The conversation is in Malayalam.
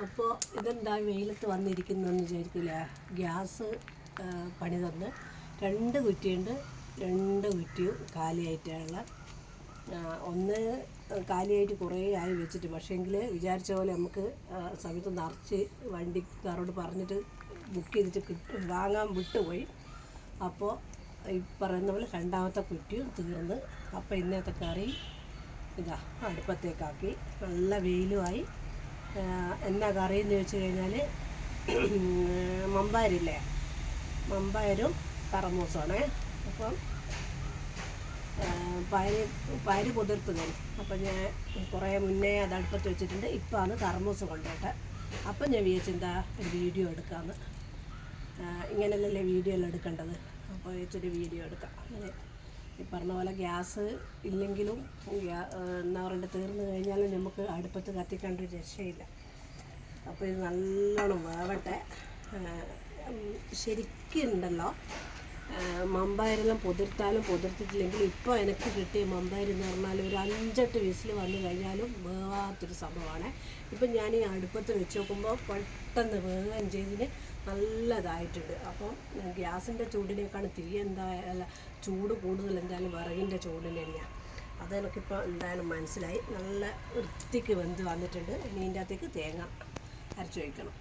അപ്പോൾ ഇതെന്താ വെയിലത്ത് വന്നിരിക്കുന്നതെന്ന് വിചാരിക്കില്ല. ഗ്യാസ് പണി തന്ന് 2 കുറ്റിയുണ്ട്. 2 കുറ്റിയും കാലിയായിട്ടുള്ള ഒന്ന് കാലിയായിട്ട് കുറേ ആയി വെച്ചിട്ട്, പക്ഷേങ്കിൽ വിചാരിച്ച പോലെ നമുക്ക് സമയത്ത് നിറച്ച് വണ്ടിക്കാരോട് പറഞ്ഞിട്ട് ബുക്ക് ചെയ്തിട്ട് വാങ്ങാൻ വിട്ടുപോയി. അപ്പോൾ ഈ പറയുന്ന പോലെ 2ാമത്തെ കുറ്റിയും തീർന്ന്. അപ്പോൾ ഇന്നത്തെ കറി ഇതാ അടുപ്പത്തേക്കാക്കി. നല്ല വെയിലുമായി. എന്താ കറി എന്ന് ചോദിച്ചു കഴിഞ്ഞാൽ മമ്പയറില്ലേ, മമ്പയറും കറമൂസമാണ്. അപ്പം പയര് കുതിർത്തത്. അപ്പം ഞാൻ കുറേ മുന്നേ അത് അടുപ്പത്ത് വെച്ചിട്ടുണ്ട്. ഇപ്പോഴാണ് കറമൂസ കൊണ്ടുപോട്ടെ. അപ്പം ഞാൻ വിചാരിച്ചെന്താ ഒരു വീഡിയോ എടുക്കാമെന്ന്. ഇങ്ങനെയല്ലല്ലേ വീഡിയോ എല്ലാം എടുക്കേണ്ടത്. അപ്പോൾ വെച്ചൊരു വീഡിയോ എടുക്കാം. ഈ പറഞ്ഞ പോലെ ഗ്യാസ് ഇല്ലെങ്കിലും എന്താ പറയണ്ടത്, തീർന്നു കഴിഞ്ഞാലും നമുക്ക് അടുപ്പത്ത് കത്തിക്കേണ്ട ഒരു രക്ഷയില്ല. അപ്പോൾ ഇത് നല്ലോണം വേവട്ടെ. ശരിക്കും ഉണ്ടല്ലോ, മമ്പയരെല്ലാം പൊതിർത്തിട്ടില്ലെങ്കിൽ ഇപ്പോൾ എനിക്ക് കിട്ടിയ മമ്പയർ എന്ന് പറഞ്ഞാൽ ഒരു 5-8 വിസിൽ വന്നു കഴിഞ്ഞാലും വേവാത്തൊരു സംഭവമാണ്. ഇപ്പം ഞാൻ ഈ അടുപ്പത്ത് വെച്ച് നോക്കുമ്പോൾ പെട്ടെന്ന് വേഗം ചെയ്തിന് നല്ലതായിട്ടുണ്ട്. അപ്പം ഗ്യാസിൻ്റെ ചൂടിനേക്കാണ് ചൂട് കൂടുതൽ എന്തായാലും വിറകിൻ്റെ ചൂടിന് തന്നെയാണ്. അതെനിക്കിപ്പോൾ എന്തായാലും മനസ്സിലായി. നല്ല വൃത്തിക്ക് വെന്ത് വന്നിട്ടുണ്ട്. ഇനി ഇതിൻ്റെ അകത്തേക്ക് തേങ്ങ അരച്ച് വയ്ക്കണം.